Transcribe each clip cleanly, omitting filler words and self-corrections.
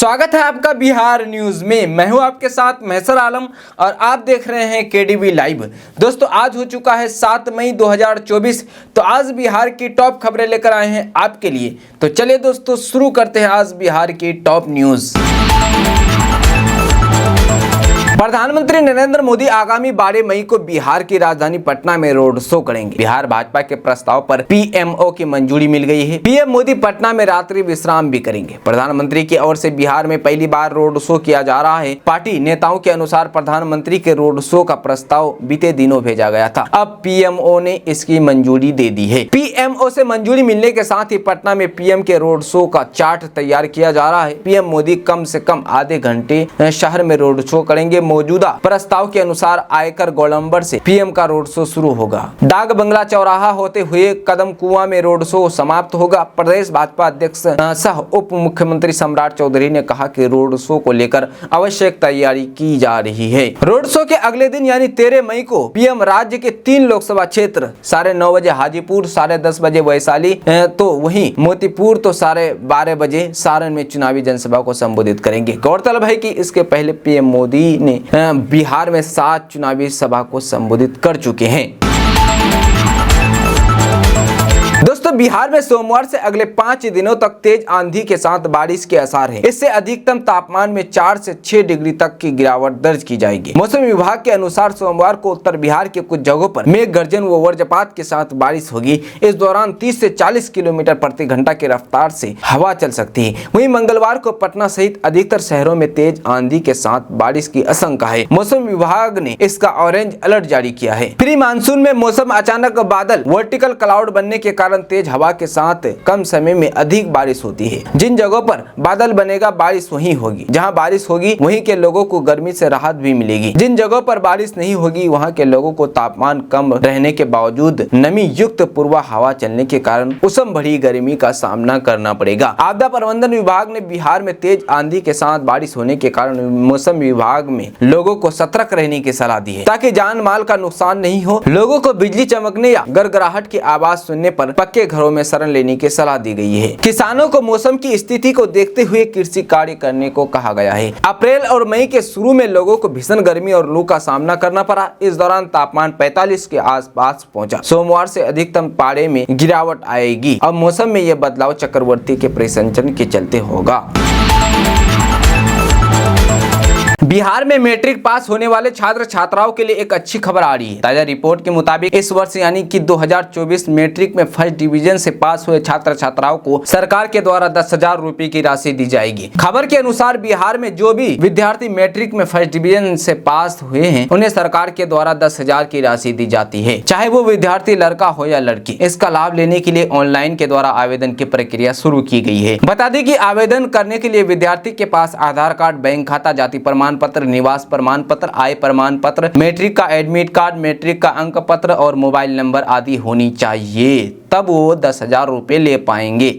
स्वागत है आपका बिहार न्यूज में। मैं हूं आपके साथ महसर आलम और आप देख रहे हैं केडीवी लाइव। दोस्तों आज हो चुका है 7 मई 2024। तो आज बिहार की टॉप खबरें लेकर आए हैं आपके लिए। तो चलिए दोस्तों शुरू करते हैं आज बिहार की टॉप न्यूज। प्रधानमंत्री नरेंद्र मोदी आगामी 12 मई को बिहार की राजधानी पटना में रोड शो करेंगे। बिहार भाजपा के प्रस्ताव पर पीएमओ की मंजूरी मिल गई है। पीएम मोदी पटना में रात्रि विश्राम भी करेंगे। प्रधानमंत्री की ओर से बिहार में पहली बार रोड शो किया जा रहा है। पार्टी नेताओं के अनुसार प्रधानमंत्री के रोड शो का प्रस्ताव बीते दिनों भेजा गया था। अब पीएमओ ने इसकी मंजूरी दे दी है। पीएमओ से मंजूरी मिलने के साथ ही पटना में पीएम के रोड शो का चार्ट तैयार किया जा रहा है। पीएम मोदी कम से कम आधे घंटे शहर में रोड शो करेंगे। मौजूदा प्रस्ताव के अनुसार आयकर गोलंबर से पीएम का रोड शो शुरू होगा। डाक बंगला चौराहा होते हुए कदम कुआं में रोड शो समाप्त होगा। प्रदेश भाजपा अध्यक्ष सह उप मुख्यमंत्री सम्राट चौधरी ने कहा कि रोड शो को लेकर आवश्यक तैयारी की जा रही है। रोड शो के अगले दिन यानी 13 मई को पीएम राज्य के 3 लोकसभा क्षेत्र 9:30 बजे हाजीपुर, 10:30 बजे वैशाली तो वहीं मोतीपुर तो 12:30 बजे सारण में चुनावी जनसभा को संबोधित करेंगे। गौरतलब है कि इसके पहले पीएम मोदी ने बिहार में 7 चुनावी सभा को संबोधित कर चुके हैं। दोस्तों बिहार में सोमवार से अगले 5 दिनों तक तेज आंधी के साथ बारिश के आसार है। इससे अधिकतम तापमान में 4 से 6 डिग्री तक की गिरावट दर्ज की जाएगी। मौसम विभाग के अनुसार सोमवार को उत्तर बिहार के कुछ जगहों पर मेघ गर्जन व वज्रपात के साथ बारिश होगी। इस दौरान 30 से 40 किलोमीटर प्रति घंटा की रफ्तार से हवा चल सकती है। वहीं मंगलवार को पटना सहित अधिकतर शहरों में तेज आंधी के साथ बारिश की आशंका है। मौसम विभाग ने इसका ऑरेंज अलर्ट जारी किया है। प्री मानसून में मौसम अचानक बादल वर्टिकल क्लाउड बनने के कारण तेज हवा के साथ कम समय में अधिक बारिश होती है। जिन जगहों पर बादल बनेगा बारिश वहीं होगी। जहां बारिश होगी वहीं के लोगों को गर्मी से राहत भी मिलेगी। जिन जगहों पर बारिश नहीं होगी वहां के लोगों को तापमान कम रहने के बावजूद नमी युक्त पूर्वा हवा चलने के कारण उष्ण भरी गर्मी का सामना करना पड़ेगा। आपदा प्रबंधन विभाग ने बिहार में तेज आंधी के साथ बारिश होने के कारण मौसम विभाग में लोगों को सतर्क रहने की सलाह दी है ताकि जान माल का नुकसान नहीं हो। लोगों को बिजली चमकने या गड़गड़ाहट की आवाज सुनने पर पक्के घरों में शरण लेने की सलाह दी गई है। किसानों को मौसम की स्थिति को देखते हुए कृषि कार्य करने को कहा गया है। अप्रैल और मई के शुरू में लोगों को भीषण गर्मी और लू का सामना करना पड़ा। इस दौरान तापमान 45 के आसपास पहुंचा। सोमवार से अधिकतम पारे में गिरावट आएगी। अब मौसम में यह बदलाव चक्रवर्ती के परिसंचरण के चलते होगा। बिहार में मैट्रिक पास होने वाले छात्र छात्राओं के लिए एक अच्छी खबर आ रही है। ताजा रिपोर्ट के मुताबिक इस वर्ष यानी कि 2024 मैट्रिक में फर्स्ट डिवीजन से पास हुए छात्र छात्राओं को सरकार के द्वारा 10,000 रुपए की राशि दी जाएगी। खबर के अनुसार बिहार में जो भी विद्यार्थी मैट्रिक में फर्स्ट डिवीजन से पास हुए हैं उन्हें सरकार के द्वारा 10,000 की राशि दी जाती है, चाहे वो विद्यार्थी लड़का हो या लड़की। इसका लाभ लेने के लिए ऑनलाइन के द्वारा आवेदन की प्रक्रिया शुरू की गई है। बता दें कि आवेदन करने के लिए विद्यार्थी के पास आधार कार्ड, बैंक खाता, जाति प्रमाण पत्र, निवास प्रमाण पत्र, आय प्रमाण पत्र, मैट्रिक का एडमिट कार्ड, मैट्रिक का अंक पत्र और मोबाइल नंबर आदि होनी चाहिए। तब वो 10,000 रुपए ले पाएंगे।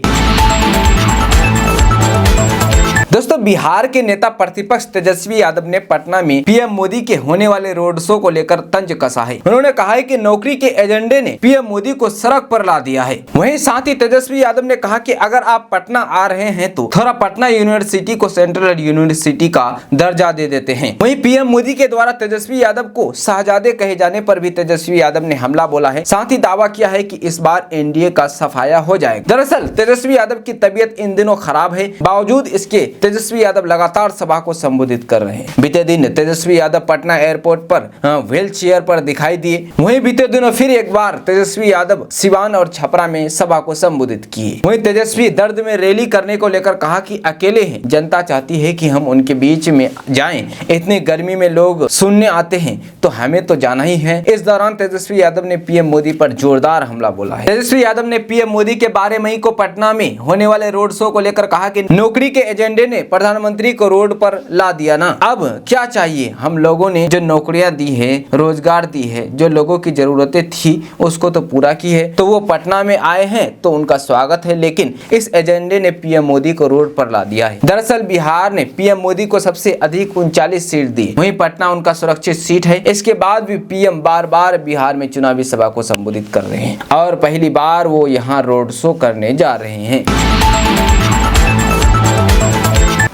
दोस्तों बिहार के नेता प्रतिपक्ष तेजस्वी यादव ने पटना में पीएम मोदी के होने वाले रोड शो को लेकर तंज कसा है। उन्होंने कहा है कि नौकरी के एजेंडे ने पीएम मोदी को सड़क पर ला दिया है। वहीं साथ ही तेजस्वी यादव ने कहा कि अगर आप पटना आ रहे हैं तो थोड़ा पटना यूनिवर्सिटी को सेंट्रल यूनिवर्सिटी का दर्जा दे देते हैं। वहीं पीएम मोदी के द्वारा तेजस्वी यादव को शहजादे कहे जाने पर भी तेजस्वी यादव ने हमला बोला है। साथ ही दावा किया है कि इस बार एनडीए का सफाया हो जाएगा। दरअसल तेजस्वी यादव की तबीयत इन दिनों खराब है। बावजूद इसके तेजस्वी यादव लगातार सभा को संबोधित कर रहे हैं। बीते दिन तेजस्वी यादव पटना एयरपोर्ट पर व्हील चेयर पर दिखाई दिए। वहीं बीते दिनों फिर एक बार तेजस्वी यादव सिवान और छपरा में सभा को संबोधित किए। वहीं तेजस्वी दर्द में रैली करने को लेकर कहा कि अकेले हैं, जनता चाहती है कि हम उनके बीच में जाएं। इतनी गर्मी में लोग सुनने आते हैं तो हमें तो जाना ही है। इस दौरान तेजस्वी यादव ने पीएम मोदी पर जोरदार हमला बोला है। तेजस्वी यादव ने पीएम मोदी के 12 मई को पटना में होने वाले रोड शो को लेकर कहा कि नौकरी के एजेंडे ने प्रधानमंत्री को रोड पर ला दिया ना। अब क्या चाहिए? हम लोगों ने जो नौकरियां दी है, रोजगार दी है, जो लोगों की जरूरतें थी उसको तो पूरा की है। तो वो पटना में आए हैं तो उनका स्वागत है, लेकिन इस एजेंडे ने पीएम मोदी को रोड पर ला दिया है। दरअसल बिहार ने पीएम मोदी को सबसे अधिक 39 सीट दी। वहीं पटना उनका सुरक्षित सीट है। इसके बाद भी पीएम बार बार बिहार में चुनावी सभा को संबोधित कर रहे हैं और पहली बार वो यहाँ रोड शो करने जा रहे हैं।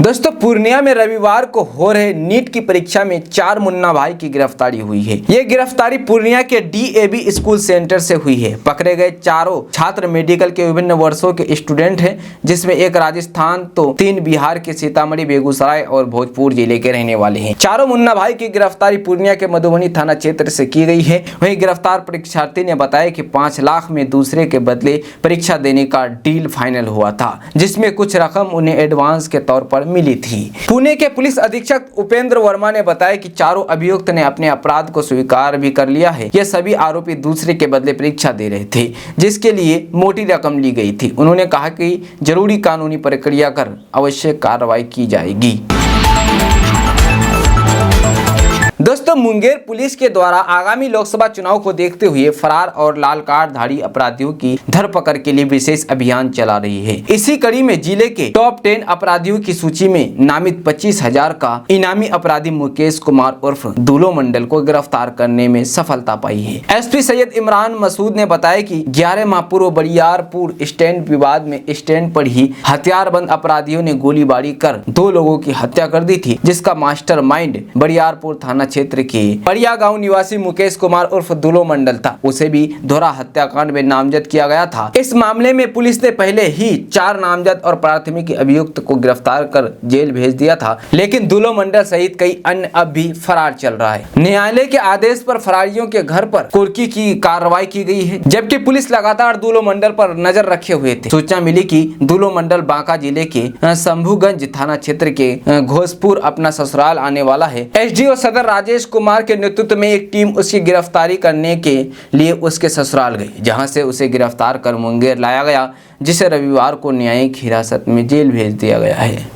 दोस्तों पूर्णिया में रविवार को हो रहे नीट की परीक्षा में 4 मुन्ना भाई की गिरफ्तारी हुई है। ये गिरफ्तारी पूर्णिया के DAV स्कूल सेंटर से हुई है। पकड़े गए चारों छात्र मेडिकल के विभिन्न वर्षों के स्टूडेंट हैं, जिसमें एक राजस्थान तो 3 बिहार के सीतामढ़ी, बेगूसराय और भोजपुर जिले के रहने वाले हैं। चारों मुन्ना भाई की गिरफ्तारी पूर्णिया के मधुबनी थाना क्षेत्र से की गई है। वहीं गिरफ्तार परीक्षार्थी ने बताया कि 5 लाख में दूसरे के बदले परीक्षा देने का डील फाइनल हुआ था, जिसमें कुछ रकम उन्हें एडवांस के तौर पर मिली थी। पुणे के पुलिस अधीक्षक उपेंद्र वर्मा ने बताया कि चारों अभियुक्त ने अपने अपराध को स्वीकार भी कर लिया है। ये सभी आरोपी दूसरे के बदले परीक्षा दे रहे थे, जिसके लिए मोटी रकम ली गई थी। उन्होंने कहा कि जरूरी कानूनी प्रक्रिया कर आवश्यक कार्रवाई की जाएगी। दोस्तों मुंगेर पुलिस के द्वारा आगामी लोकसभा चुनाव को देखते हुए फरार और लाल कार्डधारी अपराधियों की धरपकड़ के लिए विशेष अभियान चला रही है। इसी कड़ी में जिले के टॉप 10 अपराधियों की सूची में नामित 25,000 का इनामी अपराधी मुकेश कुमार उर्फ दूलो मंडल को गिरफ्तार करने में सफलता पाई है। SP सैयद इमरान मसूद ने बताया कि 11 माह पूर्व बरियारपुर स्टैंड विवाद में स्टैंड पर ही हथियारबंद अपराधियों ने गोलीबारी कर 2 लोगों की हत्या कर दी थी, जिसका मास्टरमाइंड बरियारपुर थाना क्षेत्र के परिया गांव निवासी मुकेश कुमार उर्फ दूलो मंडल था। उसे भी दोहरा हत्याकांड में नामजद किया गया था। इस मामले में पुलिस ने पहले ही 4 नामजद और प्राथमिक अभियुक्त को गिरफ्तार कर जेल भेज दिया था, लेकिन दूलो मंडल सहित कई अन्य अब भी फरार चल रहा है। न्यायालय के आदेश पर फरारियों के घर पर कुर्की की कार्रवाई की गई है, जबकि पुलिस लगातार दूलो मंडल पर नजर रखे हुए थे। सूचना मिली कि दूलो मंडल बांका जिले के शंभुगंज थाना क्षेत्र के घोषपुर अपना ससुराल आने वाला है। SDO सदर राजेश कुमार के नेतृत्व में एक टीम उसकी गिरफ्तारी करने के लिए उसके ससुराल गई, जहां से उसे गिरफ्तार कर मुंगेर लाया गया, जिसे रविवार को न्यायिक हिरासत में जेल भेज दिया गया है।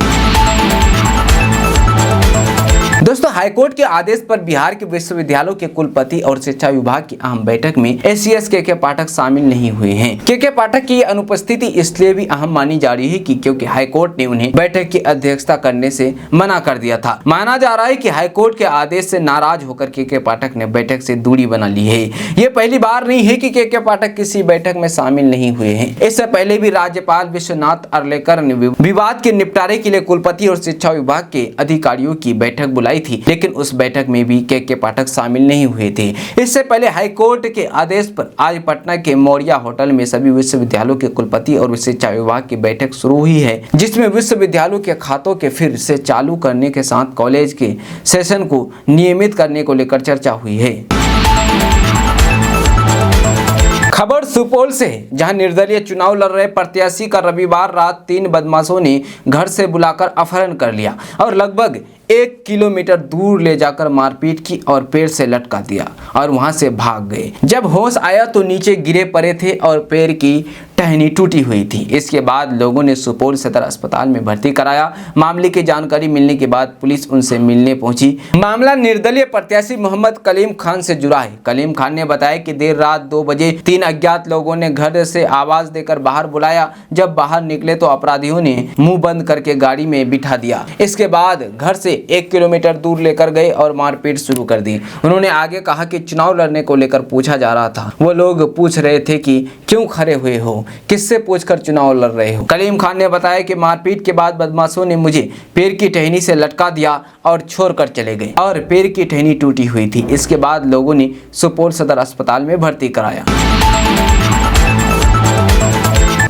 दोस्तों हाईकोर्ट के आदेश पर बिहार के विश्वविद्यालयों के कुलपति और शिक्षा विभाग की अहम बैठक में ACS के पाठक शामिल नहीं हुए हैं। के पाठक की अनुपस्थिति इसलिए भी अहम मानी जा रही है कि क्योंकि हाईकोर्ट ने उन्हें बैठक की अध्यक्षता करने से मना कर दिया था। माना जा रहा है कि हाईकोर्ट के आदेश से नाराज होकर के पाठक ने बैठक से दूरी बना ली है। ये पहली बार नहीं है कि के पाठक किसी बैठक में शामिल नहीं हुए हैं। इससे पहले भी राज्यपाल विश्वनाथ अर्लेकर ने विवाद के निपटारे के लिए कुलपति और शिक्षा विभाग के अधिकारियों की बैठक बुलाई थी, लेकिन उस बैठक में भी के पाठक शामिल नहीं हुए थे। इससे पहले हाईकोर्ट के आदेश पर आज पटना के मौर्या होटल में सभी विश्वविद्यालयों के कुलपति और शिक्षा विभाग की बैठक शुरू हुई है, जिसमें विश्वविद्यालयों के खातों के फिर से चालू करने के साथ कॉलेज के सेशन को नियमित करने को लेकर चर्चा हुई है। खबर सुपौल से है, जहां निर्दलीय चुनाव लड़ रहे प्रत्याशी का रविवार रात 3 बदमाशों ने घर से बुलाकर अपहरण कर लिया और लगभग 1 किलोमीटर दूर ले जाकर मारपीट की और पैर से लटका दिया और वहां से भाग गए। जब होश आया तो नीचे गिरे पड़े थे और पैर की टहनी टूटी हुई थी। इसके बाद लोगों ने सुपौल सदर अस्पताल में भर्ती कराया। मामले की जानकारी मिलने के बाद पुलिस उनसे मिलने पहुंची। मामला निर्दलीय प्रत्याशी मोहम्मद कलीम खान से जुड़ा है। कलीम खान ने बताया कि देर रात 2 बजे 3 अज्ञात लोगों ने घर से आवाज देकर बाहर बुलाया। जब बाहर निकले तो अपराधियों ने मुंह बंद करके गाड़ी में बिठा दिया। इसके बाद घर से 1 किलोमीटर दूर लेकर गए और मारपीट शुरू कर दी। उन्होंने आगे कहा कि चुनाव लड़ने को लेकर पूछा जा रहा था। वो लोग पूछ रहे थे कि क्यों खड़े हुए हो, किससे पूछकर चुनाव लड़ रहे हो। कलीम खान ने बताया कि मारपीट के बाद बदमाशों ने मुझे पैर की टहनी से लटका दिया और छोड़कर चले गए और पैर की टहनी टूटी हुई थी। इसके बाद लोगों ने सुपौल सदर अस्पताल में भर्ती कराया।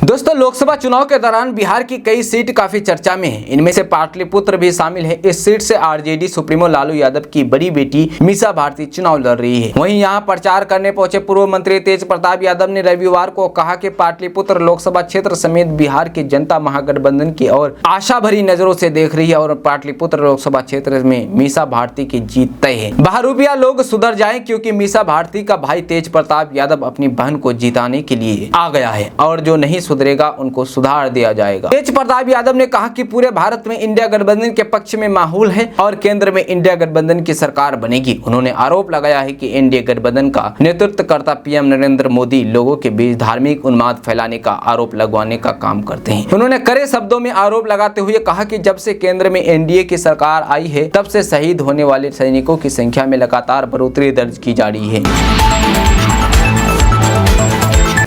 दोस्तों लोकसभा चुनाव के दौरान बिहार की कई सीट काफी चर्चा में है। इनमें से पाटलिपुत्र भी शामिल है। इस सीट से RJD सुप्रीमो लालू यादव की बड़ी बेटी मीसा भारती चुनाव लड़ रही है। वहीं यहां प्रचार करने पहुंचे पूर्व मंत्री तेज प्रताप यादव ने रविवार को कहा कि पाटलिपुत्र लोकसभा क्षेत्र समेत बिहार की जनता महागठबंधन की ओर आशा भरी नजरों से देख रही है और पाटलिपुत्र लोकसभा क्षेत्र में मीसा भारती की जीत तय है। बहरूपिया लोग सुधर जाएं, क्योंकि मीसा भारती का भाई तेज प्रताप यादव अपनी बहन को जिताने के लिए आ गया है और जो नहीं सुधरेगा उनको सुधार दिया जाएगा। तेज प्रताप यादव ने कहा कि पूरे भारत में इंडिया गठबंधन के पक्ष में माहौल है और केंद्र में इंडिया गठबंधन की सरकार बनेगी। उन्होंने आरोप लगाया है कि इंडिया गठबंधन का नेतृत्व करता PM नरेंद्र मोदी लोगों के बीच धार्मिक उन्माद फैलाने का आरोप लगवाने का काम करते हैं। उन्होंने कड़े शब्दों में आरोप लगाते हुए कहा कि जब से केंद्र में NDA की सरकार आई है तब से शहीद होने वाले सैनिकों की संख्या में लगातार बढ़ोतरी दर्ज की जा रही है।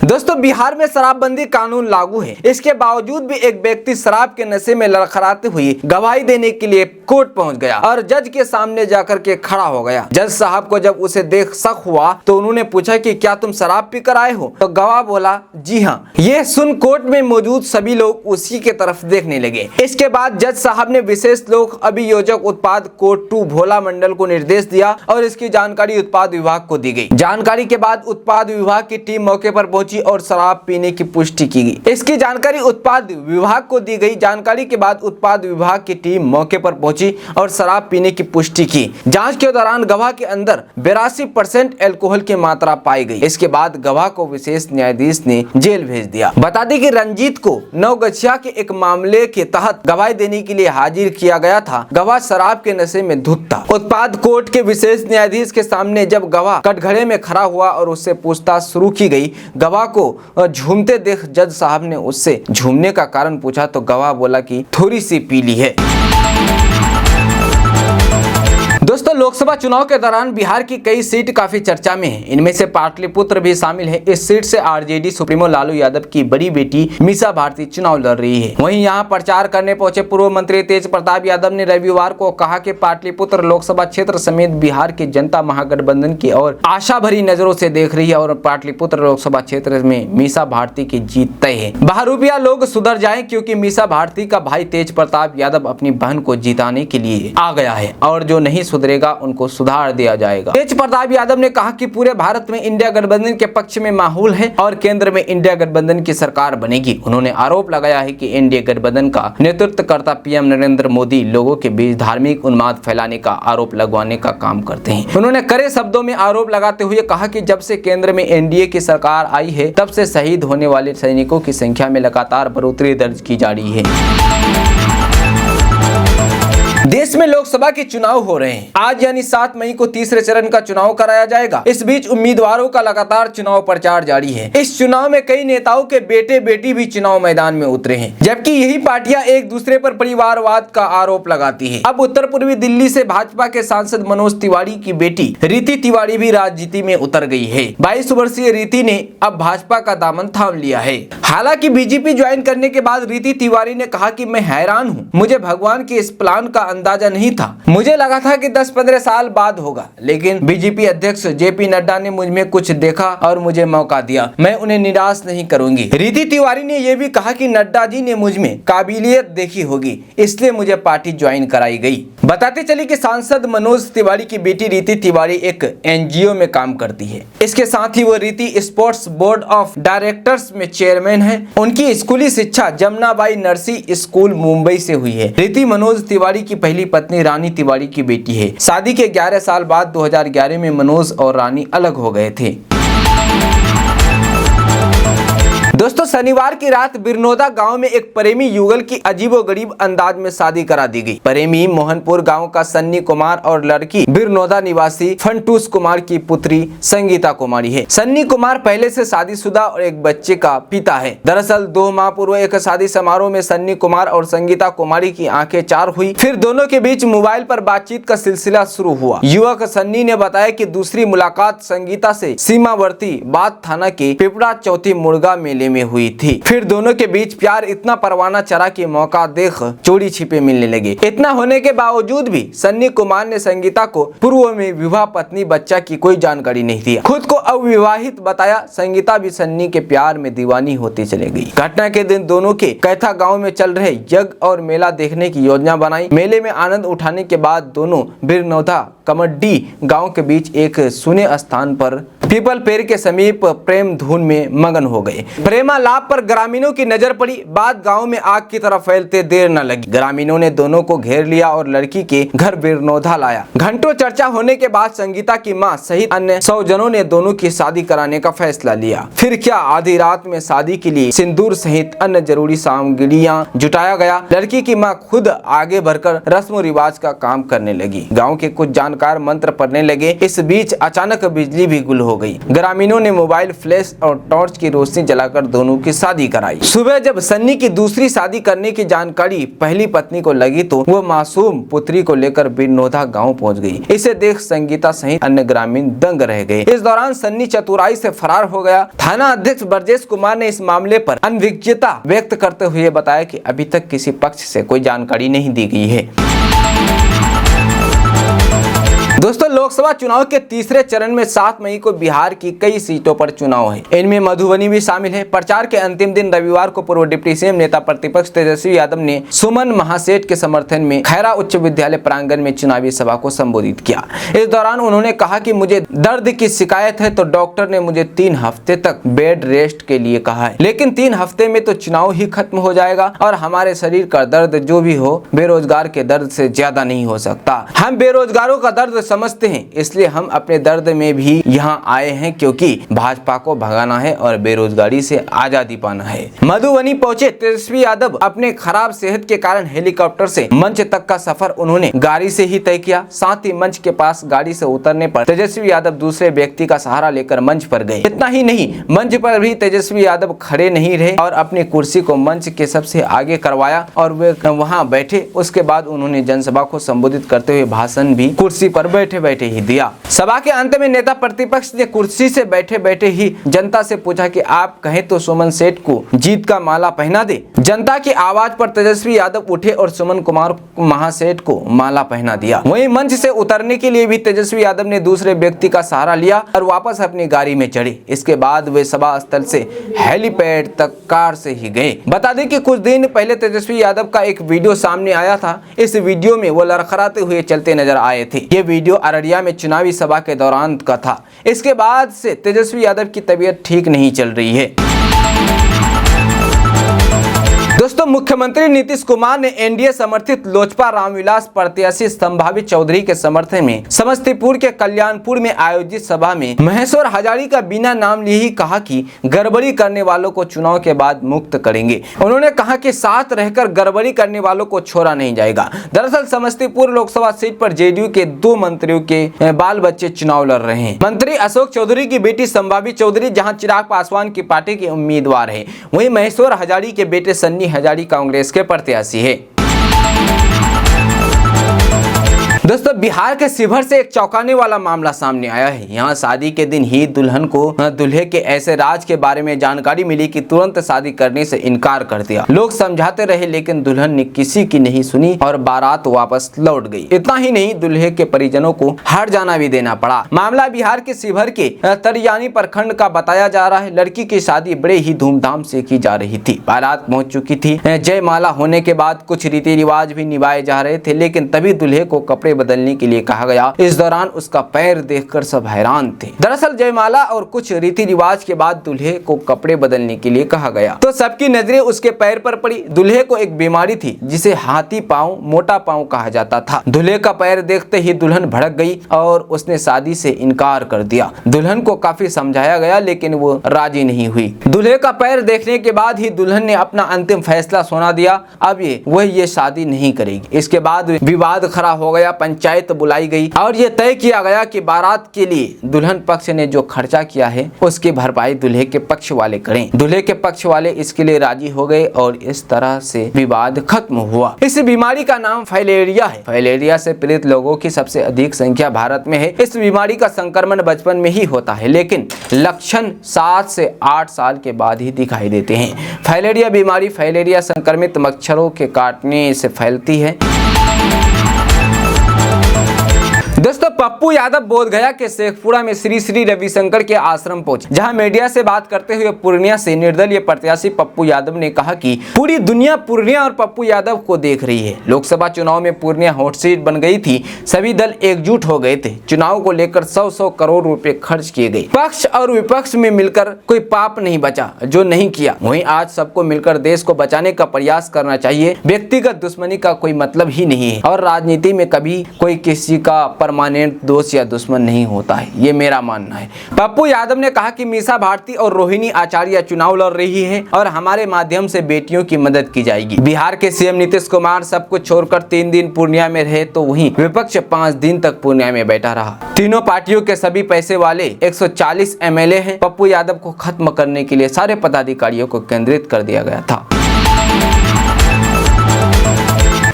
दोस्तों बिहार में शराबबंदी कानून लागू है, इसके बावजूद भी एक व्यक्ति शराब के नशे में लड़खड़ाते हुए गवाही देने के लिए कोर्ट पहुंच गया और जज के सामने जाकर के खड़ा हो गया। जज साहब को जब उसे देख शक हुआ तो उन्होंने पूछा कि क्या तुम शराब पीकर आए हो? तो गवाह बोला जी हाँ। यह सुन कोर्ट में मौजूद सभी लोग उसी के तरफ देखने लगे। इसके बाद जज साहब ने विशेष लोक अभियोजक उत्पाद कोर्ट 2 भोला मंडल को निर्देश दिया और इसकी जानकारी उत्पाद विभाग को दी गई। जानकारी के बाद उत्पाद विभाग की टीम मौके पर पहुंची और शराब पीने की पुष्टि की गई। इसकी जानकारी उत्पाद विभाग को दी गई। जानकारी के बाद उत्पाद विभाग की टीम मौके पर पहुंची और शराब पीने की पुष्टि की। जांच के दौरान गवाह के अंदर 82% अल्कोहल की मात्रा पाई गई। इसके बाद गवाह को विशेष न्यायाधीश ने जेल भेज दिया। बता दें कि रंजीत को नवगछिया के एक मामले के तहत गवाही देने के लिए हाजिर किया गया था। गवाह शराब के नशे में धुत था। उत्पाद कोर्ट के विशेष न्यायाधीश के सामने जब गवाह कटघरे में खड़ा हुआ और उससे पूछताछ शुरू की गई, गवाह को झूमते देख जज साहब ने उससे झूमने का कारण पूछा तो गवाह बोला कि थोड़ी सी पी ली है। दोस्तों लोकसभा चुनाव के दौरान बिहार की कई सीट काफी चर्चा में है। इनमें से पाटलिपुत्र भी शामिल है। इस सीट से आरजेडी सुप्रीमो लालू यादव की बड़ी बेटी मीसा भारती चुनाव लड़ रही है। वहीं यहां प्रचार करने पहुंचे पूर्व मंत्री तेज प्रताप यादव ने रविवार को कहा कि पाटलिपुत्र लोकसभा क्षेत्र समेत बिहार की जनता महागठबंधन की ओर आशा भरी नजरों से देख रही है और पाटलिपुत्र लोकसभा क्षेत्र में मीसा भारती की जीत तय है। बहरूपिया लोग सुधर जाए क्योंकि मीसा भारती का भाई तेज प्रताप यादव अपनी बहन को जिताने के लिए आ गया है और जो नहीं सुधरेगा उनको सुधार दिया जाएगा। तेज प्रताप यादव ने कहा कि पूरे भारत में इंडिया गठबंधन के पक्ष में माहौल है और केंद्र में इंडिया गठबंधन की सरकार बनेगी। उन्होंने आरोप लगाया है कि एनडीए गठबंधन का नेतृत्व करता पीएम नरेंद्र मोदी लोगों के बीच धार्मिक उन्माद फैलाने का आरोप लगवाने का काम करते हैं। उन्होंने कड़े शब्दों में आरोप लगाते हुए कहा कि जब से केंद्र में एनडीए की सरकार आई है तब से शहीद होने वाले सैनिकों की संख्या में लगातार बढ़ोतरी दर्ज की जा रही है। देश में लोकसभा के चुनाव हो रहे हैं। आज यानी 7 मई को तीसरे चरण का चुनाव कराया जाएगा। इस बीच उम्मीदवारों का लगातार चुनाव प्रचार जारी है। इस चुनाव में कई नेताओं के बेटे बेटी भी चुनाव मैदान में उतरे हैं, जबकि यही पार्टियां एक दूसरे पर परिवारवाद का आरोप लगाती है। अब उत्तर पूर्वी दिल्ली से भाजपा के सांसद मनोज तिवारी की बेटी रीति तिवारी भी राजनीति में उतर गई है। 22 वर्षीय रीति ने अब भाजपा का दामन थाम लिया है। हालांकि बीजेपी ज्वाइन करने के बाद रीति तिवारी ने कहा कि मैं हैरान हूँ, मुझे भगवान के इस प्लान का अंदाजा नहीं था। मुझे लगा था कि 10-15 साल बाद होगा, लेकिन बीजेपी अध्यक्ष जेपी नड्डा ने मुझ में कुछ देखा और मुझे मौका दिया। मैं उन्हें निराश नहीं करूंगी। रीति तिवारी ने यह भी कहा कि नड्डा जी ने मुझ में काबिलियत देखी होगी, इसलिए मुझे पार्टी ज्वाइन कराई गई। बताते चले कि सांसद मनोज तिवारी की बेटी रीति तिवारी एक एनजीओ में काम करती है। इसके साथ ही वो रीति स्पोर्ट्स बोर्ड ऑफ डायरेक्टर्स में चेयरमैन है। उनकी स्कूली शिक्षा जमुनाबाई नर्सी स्कूल मुंबई से हुई है। रीति मनोज तिवारी की पहली पत्नी रानी तिवारी की बेटी है। शादी के 11 साल बाद 2011 में मनोज और रानी अलग हो गए थे। दोस्तों शनिवार की रात बिरनौदा गांव में एक प्रेमी युगल की अजीबोगरीब अंदाज में शादी करा दी गई। प्रेमी मोहनपुर गांव का सन्नी कुमार और लड़की बिरनौदा निवासी फंटूस कुमार की पुत्री संगीता कुमारी है। सन्नी कुमार पहले से शादीशुदा और एक बच्चे का पिता है। दरअसल 2 माह पूर्व एक शादी समारोह में सन्नी कुमार और संगीता कुमारी की आंखें चार हुई। फिर दोनों के बीच मोबाइल पर बातचीत का सिलसिला शुरू हुआ। युवक सन्नी ने बताया कि दूसरी मुलाकात संगीता से सीमावर्ती बात थाना के पिपड़ा चौथी मुर्गा मेले में हुई थी। फिर दोनों के बीच प्यार इतना परवाना चढ़ा कि मौका देख चोरी छिपे मिलने लगे। इतना होने के बावजूद भी सन्नी कुमार ने संगीता को पूर्व में विवाह पत्नी बच्चा की कोई जानकारी नहीं दी। खुद को अविवाहित बताया। संगीता भी सन्नी के प्यार में दीवानी होती चली गई। घटना के दिन दोनों के कैथा गांव में चल रहे यज्ञ और मेला देखने की योजना बनाई। मेले में आनंद उठाने के बाद दोनों बिरनौदा कमड्डी गांव के बीच एक सुने स्थान पर पीपल पेड़ के समीप प्रेम धुन में मगन हो गए। प्रेमालाप पर ग्रामीणों की नजर पड़ी। बात गांव में आग की तरह फैलते देर न लगी। ग्रामीणों ने दोनों को घेर लिया और लड़की के घर बिरनौदा लाया। घंटों चर्चा होने के बाद संगीता की मां सहित अन्य 100 जनों ने दोनों की शादी कराने का फैसला लिया। फिर क्या आधी रात में शादी के लिए सिंदूर सहित अन्य जरूरी सामग्रियां जुटाया गया। लड़की की मां खुद आगे बढ़कर रस्म रिवाज का काम करने लगी। गाँव के कुछ जानकार मंत्र पढ़ने लगे। इस बीच अचानक बिजली भी गुल हो गई। ग्रामीणों ने मोबाइल फ्लैश और टॉर्च की रोशनी जलाकर दोनों की शादी कराई। सुबह जब सन्नी की दूसरी शादी करने की जानकारी पहली पत्नी को लगी तो वो मासूम पुत्री को लेकर बिरनोधा गाँव पहुँच गई। इसे देख संगीता सहित अन्य ग्रामीण दंग रह गए। इस दौरान सन्नी चतुराई से फरार हो गया। थाना अध्यक्ष ब्रजेश कुमार ने इस मामले पर अनभिज्ञता व्यक्त करते हुए बताया कि अभी तक किसी पक्ष से कोई जानकारी नहीं दी गई है। दोस्तों, लोकसभा चुनाव के तीसरे चरण में 7 मई को बिहार की कई सीटों पर चुनाव है। इनमें मधुबनी भी शामिल है। प्रचार के अंतिम दिन रविवार को पूर्व डिप्टी सीएम नेता प्रतिपक्ष तेजस्वी यादव ने सुमन महासेठ के समर्थन में खैरा उच्च विद्यालय प्रांगण में चुनावी सभा को संबोधित किया। इस दौरान उन्होंने कहा कि मुझे दर्द की शिकायत है तो डॉक्टर ने मुझे 3 हफ्ते तक बेड रेस्ट के लिए कहा है, लेकिन 3 हफ्ते में तो चुनाव ही खत्म हो जाएगा और हमारे शरीर का दर्द जो भी हो बेरोजगार के दर्द से ज्यादा नहीं हो सकता। हम बेरोजगारों का दर्द समझते हैं, इसलिए हम अपने दर्द में भी यहाँ आए हैं क्योंकि भाजपा को भगाना है और बेरोजगारी से आजादी पाना है। मधुबनी पहुंचे तेजस्वी यादव अपने खराब सेहत के कारण हेलीकॉप्टर से मंच तक का सफर उन्होंने गाड़ी से ही तय किया। साथ ही मंच के पास गाड़ी से उतरने पर तेजस्वी यादव दूसरे व्यक्ति का सहारा लेकर मंच पर गए। इतना ही नहीं, मंच पर भी तेजस्वी यादव खड़े नहीं रहे और अपनी कुर्सी को मंच के सबसे आगे करवाया और वे वहाँ बैठे। उसके बाद उन्होंने जनसभा को संबोधित करते हुए भाषण भी कुर्सी पर बैठे बैठे ही दिया। सभा के अंत में नेता प्रतिपक्ष ने कुर्सी से बैठे बैठे ही जनता से पूछा कि आप कहें तो सुमन सेठ को जीत का माला पहना दे। जनता की आवाज पर तेजस्वी यादव उठे और सुमन कुमार महासेठ को माला पहना दिया। वहीं मंच से उतरने के लिए भी तेजस्वी यादव ने दूसरे व्यक्ति का सहारा लिया और वापस अपनी गाड़ी में चढ़े। इसके बाद वे सभा स्थल से हेलीपैड तक कार से ही गए। बता दें कि कुछ दिन पहले तेजस्वी यादव का एक वीडियो सामने आया था। इस वीडियो में वो लड़खड़ाते हुए चलते नजर आए थे। ये वीडियो अररिया में चुनावी सभा के दौरान का था। इसके बाद से तेजस्वी यादव की तबीयत ठीक नहीं चल रही है। दोस्तों, मुख्यमंत्री नीतीश कुमार ने एनडीए समर्थित लोजपा रामविलास प्रत्याशी संभावित चौधरी के समर्थन में समस्तीपुर के कल्याणपुर में आयोजित सभा में महेश्वर हजारी का बिना नाम लिए ही कहा कि गड़बड़ी करने वालों को चुनाव के बाद मुक्त करेंगे। उन्होंने कहा कि साथ रहकर गड़बड़ी करने वालों को छोड़ा नहीं जाएगा। दरअसल समस्तीपुर लोकसभा सीट पर जेडीयू के 2 मंत्रियों के बाल बच्चे चुनाव लड़ रहे हैं। मंत्री अशोक चौधरी की बेटी संभावित चौधरी जहाँ चिराग पासवान की पार्टी के उम्मीदवार है, वहीं महेश्वर हजारी के बेटे सन्नी हजारी कांग्रेस के प्रत्याशी है। दोस्तों, बिहार के शिवहर से एक चौंकाने वाला मामला सामने आया है। यहाँ शादी के दिन ही दुल्हन को दूल्हे के ऐसे राज के बारे में जानकारी मिली कि तुरंत शादी करने से इनकार कर दिया। लोग समझाते रहे लेकिन दुल्हन ने किसी की नहीं सुनी और बारात वापस लौट गई। इतना ही नहीं, दूल्हे के परिजनों को हट जाना भी देना पड़ा। मामला बिहार के शिवहर के तरियानी प्रखंड का बताया जा रहा है। लड़की की शादी बड़े ही धूमधाम से की जा रही थी। बारात पहुंच चुकी थी। जयमाला होने के बाद कुछ रीति रिवाज भी निभाए जा रहे थे, लेकिन तभी दूल्हे को कपड़े बदलने के लिए कहा गया। इस दौरान उसका पैर देखकर सब हैरान थे। दरअसल जयमाला और कुछ रीति रिवाज के बाद दूल्हे को कपड़े बदलने के लिए कहा गया तो सबकी नजरें उसके पैर पर पड़ी। दूल्हे को एक बीमारी थी जिसे हाथी पांव, मोटा पांव कहा जाता था। दूल्हे का पैर देखते ही दुल्हन भड़क गई और उसने शादी से इनकार कर दिया। दुल्हन को काफी समझाया गया लेकिन वो राजी नहीं हुई। दूल्हे का पैर देखने के बाद ही दुल्हन ने अपना अंतिम फैसला सुना दिया। अब ये शादी नहीं करेगी। इसके बाद विवाद खड़ा हो गया। पंचायत बुलाई गई और ये तय किया गया कि बारात के लिए दुल्हन पक्ष ने जो खर्चा किया है उसकी भरपाई दूल्हे के पक्ष वाले करें। दूल्हे के पक्ष वाले इसके लिए राजी हो गए और इस तरह से विवाद खत्म हुआ। इस बीमारी का नाम फाइलेरिया है। फाइलेरिया से पीड़ित लोगों की सबसे अधिक संख्या भारत में है। इस बीमारी का संक्रमण बचपन में ही होता है लेकिन लक्षण 7 से 8 साल के बाद ही दिखाई देते हैं। फाइलेरिया बीमारी फाइलेरिया संक्रमित मच्छरों के काटने से फैलती है। दोस्तों, पप्पू यादव बोधगया के शेखपुरा में श्री श्री रविशंकर के आश्रम पहुंचे, जहां मीडिया से बात करते हुए पूर्णिया से निर्दलीय प्रत्याशी पप्पू यादव ने कहा कि पूरी दुनिया पूर्णिया और पप्पू यादव को देख रही है। लोकसभा चुनाव में पूर्णिया हॉट सीट बन गई थी। सभी दल एकजुट हो गए थे। चुनाव को लेकर 100 करोड़ रुपए खर्च किए गए। पक्ष और विपक्ष में मिलकर कोई पाप नहीं बचा जो नहीं किया। वहीं आज सबको मिलकर देश को बचाने का प्रयास करना चाहिए। व्यक्तिगत दुश्मनी का कोई मतलब ही नहीं है और राजनीति में कभी कोई किसी का परमानेंट परमानेंट दोस्त या दुश्मन नहीं होता है, ये मेरा मानना है। पप्पू यादव ने कहा कि मीसा भारती और रोहिणी आचार्य चुनाव लड़ रही है और हमारे माध्यम से बेटियों की मदद की जाएगी। बिहार के सीएम नीतीश कुमार सब कुछ छोड़कर 3 दिन पूर्णिया में रहे तो वहीं विपक्ष 5 दिन तक पूर्णिया में बैठा रहा। तीनों पार्टियों के सभी पैसे वाले 140 एमएलए हैं। पप्पू यादव को खत्म करने के लिए सारे पदाधिकारियों को केंद्रित कर दिया गया था।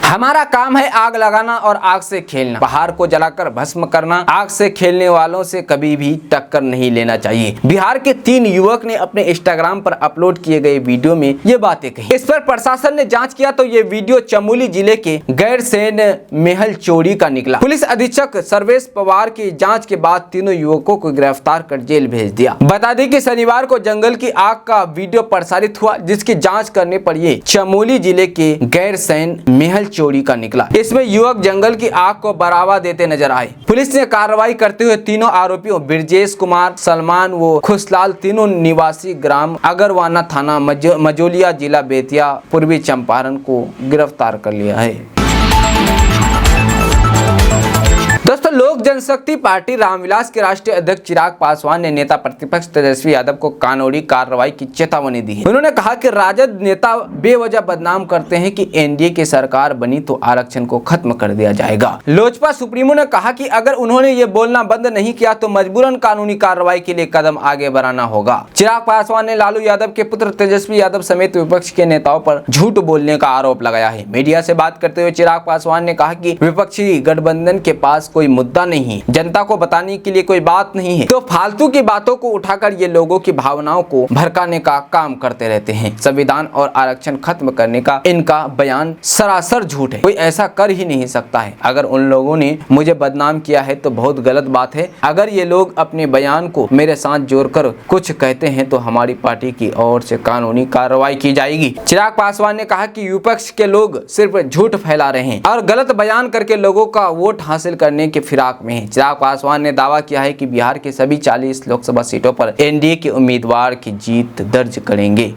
हमारा काम है आग लगाना और आग से खेलना, पहाड़ को जलाकर भस्म करना। आग से खेलने वालों से कभी भी टक्कर नहीं लेना चाहिए। बिहार के 3 युवक ने अपने इंस्टाग्राम पर अपलोड किए गए वीडियो में ये बातें कही। इस पर प्रशासन ने जांच किया तो ये वीडियो चमोली जिले के गैरसैंण मेहल चोरी का निकला। पुलिस अधीक्षक सर्वेश पवार की जाँच के बाद तीनों युवकों को गिरफ्तार कर जेल भेज दिया। बता दें कि शनिवार को जंगल की आग का वीडियो प्रसारित हुआ, जिसकी जाँच करने पर ये चमोली जिले के गैरसैंण मेहल चोरी का निकला। इसमें युवक जंगल की आग को बढ़ावा देते नजर आए। पुलिस ने कार्रवाई करते हुए तीनों आरोपियों ब्रजेश कुमार, सलमान व खुशलाल, तीनों निवासी ग्राम अगरवाना, थाना मझौलिया, जिला बेतिया, पूर्वी चंपारण को गिरफ्तार कर लिया है। दोस्तों, लोक जनशक्ति पार्टी रामविलास के राष्ट्रीय अध्यक्ष चिराग पासवान ने नेता प्रतिपक्ष तेजस्वी यादव को कानूनी कार्रवाई की चेतावनी दी है। उन्होंने कहा कि राजद नेता बेवजह बदनाम करते हैं कि एनडीए की सरकार बनी तो आरक्षण को खत्म कर दिया जाएगा। लोजपा सुप्रीमो ने कहा कि अगर उन्होंने ये बोलना बंद नहीं किया तो मजबूरन कानूनी कार्रवाई के लिए कदम आगे बढ़ाना होगा। चिराग पासवान ने लालू यादव के पुत्र तेजस्वी यादव समेत विपक्ष के नेताओं पर झूठ बोलने का आरोप लगाया है। मीडिया से बात करते हुए चिराग पासवान ने कहा कि विपक्षी गठबंधन के पास कोई मुद्दा नहीं, जनता को बताने के लिए कोई बात नहीं है, तो फालतू की बातों को उठाकर ये लोगों की भावनाओं को भड़काने का काम करते रहते हैं। संविधान और आरक्षण खत्म करने का इनका बयान सरासर झूठ है, कोई ऐसा कर ही नहीं सकता है। अगर उन लोगों ने मुझे बदनाम किया है तो बहुत गलत बात है। अगर ये लोग अपने बयान को मेरे साथ जोड़कर कुछ कहते हैं तो हमारी पार्टी की ओर से कानूनी कार्रवाई की जाएगी। चिराग पासवान ने कहा कि विपक्ष के लोग सिर्फ झूठ फैला रहे हैं और गलत बयान करके लोगों का वोट हासिल करने के फिराक में है। चिराग पासवान ने दावा किया है कि बिहार के सभी 40 लोकसभा सीटों पर एनडीए के उम्मीदवार की जीत दर्ज करेंगे।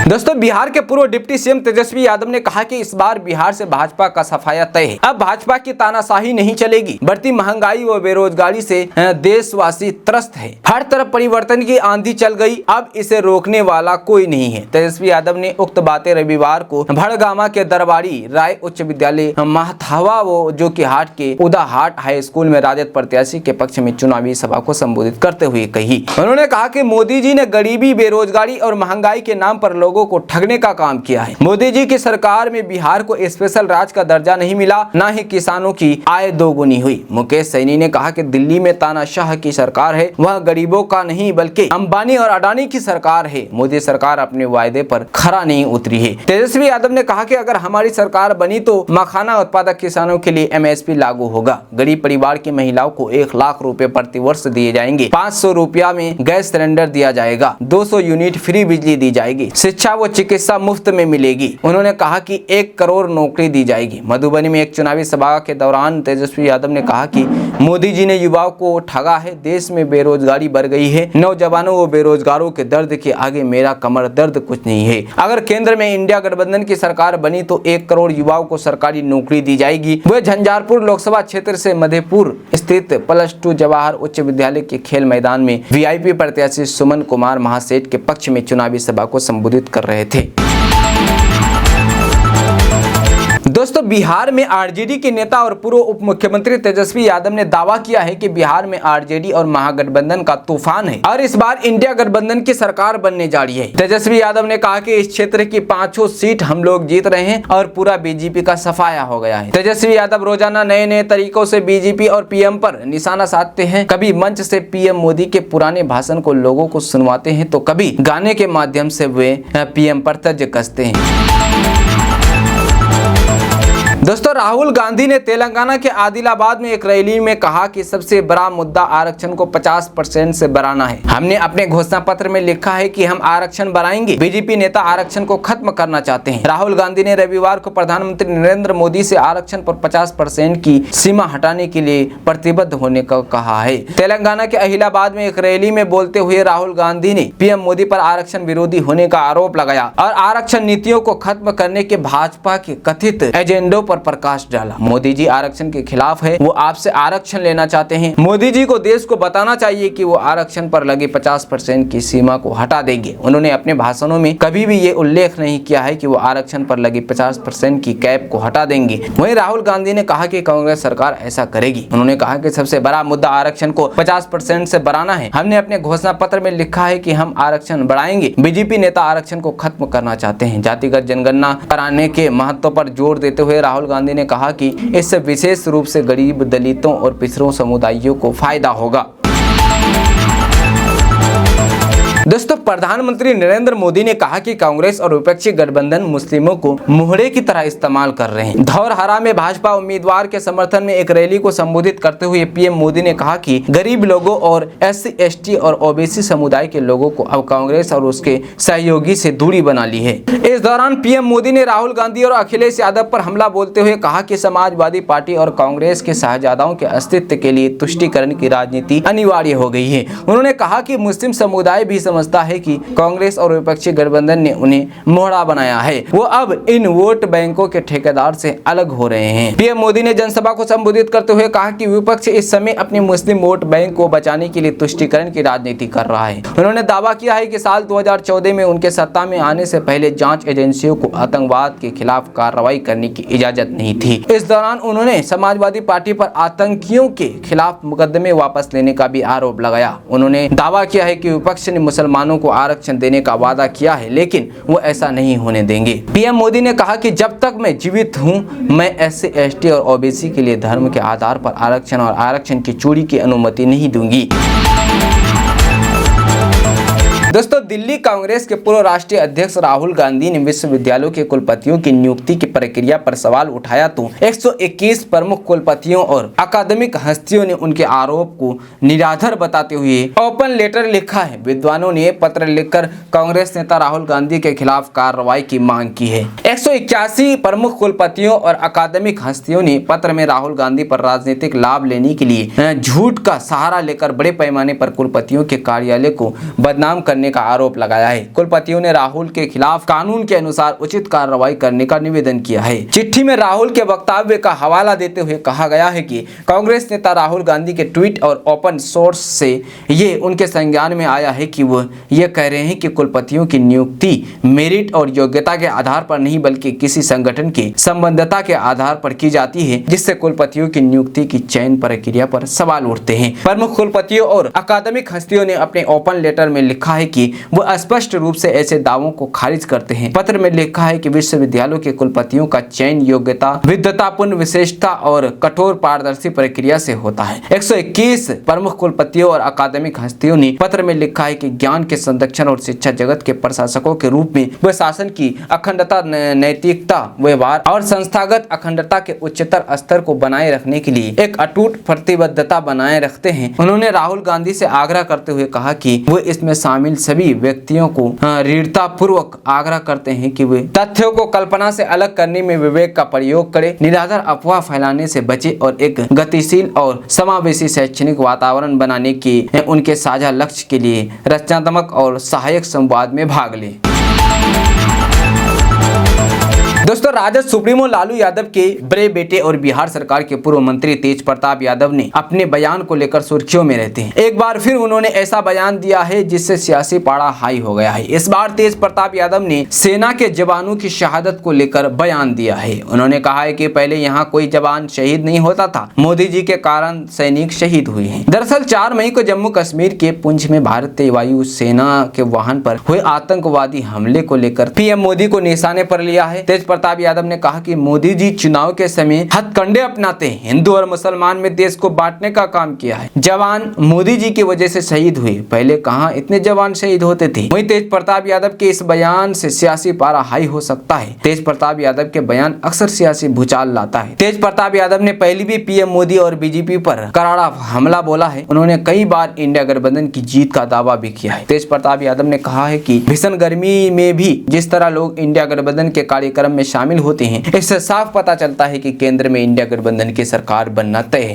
दोस्तों, बिहार के पूर्व डिप्टी सीएम तेजस्वी यादव ने कहा कि इस बार बिहार से भाजपा का सफाया तय है। अब भाजपा की तानाशाही नहीं चलेगी। बढ़ती महंगाई व बेरोजगारी से देशवासी त्रस्त है। हर तरफ परिवर्तन की आंधी चल गई, अब इसे रोकने वाला कोई नहीं है। तेजस्वी यादव ने उक्त बातें रविवार को भड़गामा के दरबारी राय उच्च विद्यालय महथावा व जोकीहाट के उदाहाट हाई स्कूल में राजद प्रत्याशी के पक्ष में चुनावी सभा को संबोधित करते हुए कही। उन्होंने कहा कि मोदी जी ने गरीबी, बेरोजगारी और महंगाई के नाम पर लोगों को ठगने का काम किया है। मोदी जी की सरकार में बिहार को स्पेशल राज्य का दर्जा नहीं मिला, न ही किसानों की आय दोगुनी हुई। मुकेश सैनी ने कहा कि दिल्ली में तानाशाह की सरकार है, वह गरीबों का नहीं बल्कि अंबानी और अडानी की सरकार है। मोदी सरकार अपने वायदे पर खरा नहीं उतरी है। तेजस्वी यादव ने कहा कि अगर हमारी सरकार बनी तो मखाना उत्पादक किसानों के लिए MSP लागू होगा। गरीब परिवार की महिलाओं को 1 लाख रुपए प्रति वर्ष दिए जाएंगे। 500 रुपया में गैस सिलेंडर दिया जाएगा। 200 यूनिट फ्री बिजली दी जाएगी। शिक्षा व चिकित्सा मुफ्त में मिलेगी। उन्होंने कहा कि 1 करोड़ नौकरी दी जाएगी। मधुबनी में एक चुनावी सभा के दौरान तेजस्वी यादव ने कहा कि मोदी जी ने युवाओं को ठगा है। देश में बेरोजगारी बढ़ गई है। नौजवानों व बेरोजगारों के दर्द के आगे मेरा कमर दर्द कुछ नहीं है। अगर केंद्र में इंडिया गठबंधन की सरकार बनी तो 1 करोड़ युवाओं को सरकारी नौकरी दी जाएगी। वह झंझारपुर लोकसभा क्षेत्र से मधेपुर स्थित +2 जवाहर उच्च विद्यालय के खेल मैदान में VIP प्रत्याशी सुमन कुमार महासेठ के पक्ष में चुनावी सभा को संबोधित कर रहे थे। दोस्तों, बिहार में आरजेडी के नेता और पूर्व उप मुख्यमंत्री तेजस्वी यादव ने दावा किया है कि बिहार में आरजेडी और महागठबंधन का तूफान है और इस बार इंडिया गठबंधन की सरकार बनने जा रही है। तेजस्वी यादव ने कहा कि इस क्षेत्र की 5 सीट हम लोग जीत रहे हैं और पूरा बीजेपी का सफाया हो गया है। तेजस्वी यादव रोजाना नए नए तरीकों से बीजेपी और पीएम पर निशाना साधते हैं। कभी मंच से पीएम मोदी के पुराने भाषण को लोगों को सुनवाते हैं तो कभी गाने के माध्यम से वे पीएम पर तर्ज कसते हैं। दोस्तों, राहुल गांधी ने तेलंगाना के आदिलाबाद में एक रैली में कहा कि सबसे बड़ा मुद्दा आरक्षण को 50% से बढ़ाना है। हमने अपने घोषणा पत्र में लिखा है कि हम आरक्षण बढ़ाएंगे। बीजेपी नेता आरक्षण को खत्म करना चाहते हैं। राहुल गांधी ने रविवार को प्रधानमंत्री नरेंद्र मोदी से आरक्षण पर 50% की सीमा हटाने के लिए प्रतिबद्ध होने का कहा है। तेलंगाना के अहिलाबाद में एक रैली में बोलते हुए राहुल गांधी ने पीएम मोदी पर आरक्षण विरोधी होने का आरोप लगाया और आरक्षण नीतियों को खत्म करने के भाजपा के कथित एजेंडों पर प्रकाश डाला। मोदी जी आरक्षण के खिलाफ है, वो आपसे आरक्षण लेना चाहते हैं। मोदी जी को देश को बताना चाहिए कि वो आरक्षण पर लगे 50% की सीमा को हटा देंगे। उन्होंने अपने भाषणों में कभी भी ये उल्लेख नहीं किया है कि वो आरक्षण पर लगे 50% की कैप को हटा देंगे। वहीं राहुल गांधी ने कहा कि कांग्रेस सरकार ऐसा करेगी। उन्होंने कहा कि सबसे बड़ा मुद्दा आरक्षण को 50% से बढ़ाना है। हमने अपने घोषणा पत्र में लिखा है कि हम आरक्षण बढ़ाएंगे। बीजेपी नेता आरक्षण को खत्म करना चाहते हैं। जातिगत जनगणना कराने के महत्व पर जोर देते हुए राहुल गांधी ने कहा कि इससे विशेष रूप से गरीब, दलितों और पिछड़ों समुदायों को फायदा होगा। दोस्तों, प्रधानमंत्री नरेंद्र मोदी ने कहा कि कांग्रेस और विपक्षी गठबंधन मुस्लिमों को मुहरे की तरह इस्तेमाल कर रहे हैं। धौरहरा में भाजपा उम्मीदवार के समर्थन में एक रैली को संबोधित करते हुए पीएम मोदी ने कहा कि गरीब लोगों और SC, ST और OBC समुदाय के लोगों को अब कांग्रेस और उसके सहयोगी से दूरी बना ली है। इस दौरान पीएम मोदी ने राहुल गांधी और अखिलेश यादव पर हमला बोलते हुए कहा कि समाजवादी पार्टी और कांग्रेस के शहजादों के अस्तित्व के लिए तुष्टीकरण की राजनीति अनिवार्य हो गई है। उन्होंने कहा कि मुस्लिम समुदाय भी समझता है कि कांग्रेस और विपक्षी गठबंधन ने उन्हें मोहरा बनाया है। वो अब इन वोट बैंकों के ठेकेदार से अलग हो रहे हैं। पीएम मोदी ने जनसभा को संबोधित करते हुए कहा कि विपक्ष इस समय अपने मुस्लिम वोट बैंक को बचाने के लिए तुष्टीकरण की राजनीति कर रहा है। उन्होंने दावा किया है कि साल 2014 में उनके सत्ता में आने से पहले जांच एजेंसियों को आतंकवाद के खिलाफ कार्रवाई करने की इजाजत नहीं थी। इस दौरान उन्होंने समाजवादी पार्टी पर आतंकियों के खिलाफ मुकदमे वापस लेने का भी आरोप लगाया। उन्होंने दावा किया है कि विपक्ष ने मुसलमानों को आरक्षण देने का वादा किया है, लेकिन वो ऐसा नहीं होने देंगे। पीएम मोदी ने कहा कि जब तक मैं जीवित हूं, मैं SC, ST और OBC के लिए धर्म के आधार पर आरक्षण और आरक्षण की चोरी की अनुमति नहीं दूंगी। दोस्तों, दिल्ली कांग्रेस के पूर्व राष्ट्रीय अध्यक्ष राहुल गांधी ने विश्वविद्यालयों के कुलपतियों की नियुक्ति की प्रक्रिया पर सवाल उठाया तो 121 प्रमुख कुलपतियों और अकादमिक हस्तियों ने उनके आरोप को निराधार बताते हुए ओपन लेटर लिखा है। विद्वानों ने पत्र लिखकर कांग्रेस नेता राहुल गांधी के खिलाफ कार्रवाई की मांग की है। 181 प्रमुख कुलपतियों और अकादमिक हस्तियों ने पत्र में राहुल गांधी पर राजनीतिक लाभ लेने के लिए झूठ का सहारा लेकर बड़े पैमाने पर कुलपतियों के कार्यालय को बदनाम करने का आरोप लगाया है। कुलपतियों ने राहुल के खिलाफ कानून के अनुसार उचित कार्रवाई करने का निवेदन किया है। चिट्ठी में राहुल के वक्तव्य का हवाला देते हुए कहा गया है कि कांग्रेस नेता राहुल गांधी के ट्वीट और ओपन सोर्स से ये उनके संज्ञान में आया है कि वो ये कह रहे हैं कि कुलपतियों की नियुक्ति मेरिट और योग्यता के आधार पर नहीं बल्कि किसी संगठन की संबद्धता के आधार पर की जाती है, जिससे कुलपतियों की नियुक्ति की चयन प्रक्रिया पर सवाल उठते हैं। प्रमुख कुलपतियों और अकादमिक हस्तियों ने अपने ओपन लेटर में लिखा है कि वो स्पष्ट रूप से ऐसे दावों को खारिज करते हैं। पत्र में लिखा है कि विश्वविद्यालयों के कुलपतियों का चयन योग्यता, विद्वतापूर्ण विशेषता और कठोर पारदर्शी प्रक्रिया से होता है। 121 प्रमुख कुलपतियों और अकादमिक हस्तियों ने पत्र में लिखा है कि ज्ञान के संरक्षण और शिक्षा जगत के प्रशासकों के रूप में वे शासन की अखंडता, नैतिकता, व्यवहार और संस्थागत अखंडता के उच्चतर स्तर को बनाए रखने के लिए एक अटूट प्रतिबद्धता बनाए रखते हैं। उन्होंने राहुल गांधी से आग्रह करते हुए कहा कि वो इसमें शामिल सभी व्यक्तियों को दृढ़ता पूर्वक आग्रह करते हैं कि वे तथ्यों को कल्पना से अलग करने में विवेक का प्रयोग करें, निराधार अफवाह फैलाने से बचे और एक गतिशील और समावेशी शैक्षणिक वातावरण बनाने के उनके साझा लक्ष्य के लिए रचनात्मक और सहायक संवाद में भाग लें। दोस्तों, राजद सुप्रीमो लालू यादव के बड़े बेटे और बिहार सरकार के पूर्व मंत्री तेज प्रताप यादव ने अपने बयान को लेकर सुर्खियों में रहते हैं। एक बार फिर उन्होंने ऐसा बयान दिया है जिससे सियासी पारा हाई हो गया है। इस बार तेज प्रताप यादव ने सेना के जवानों की शहादत को लेकर बयान दिया है। उन्होंने कहा है कि पहले यहाँ कोई जवान शहीद नहीं होता था, मोदी जी के कारण सैनिक शहीद हुए हैं। दरअसल 4 मई को जम्मू कश्मीर के पुंछ में भारतीय वायु सेना के वाहन पर हुए आतंकवादी हमले को लेकर पीएम मोदी को निशाने पर लिया है। तेज प्रताप यादव ने कहा कि मोदी जी चुनाव के समय हथकंडे अपनाते हैं, हिंदू और मुसलमान में देश को बांटने का काम किया है। जवान मोदी जी की वजह से शहीद हुए, पहले कहां इतने जवान शहीद होते थे। वहीं तेज प्रताप यादव के इस बयान से सियासी पारा हाई हो सकता है। तेज प्रताप यादव के बयान अक्सर सियासी भूचाल लाता है। तेज प्रताप यादव ने पहले भी पीएम मोदी और बीजेपी पर करारा हमला बोला है। उन्होंने कई बार इंडिया गठबंधन की जीत का दावा भी किया है। तेज प्रताप यादव ने कहा है कि भीषण गर्मी में भी जिस तरह लोग इंडिया गठबंधन के कार्यक्रम में शामिल होते हैं, इससे साफ पता चलता है कि केंद्र में इंडिया गठबंधन की सरकार बनना तय है।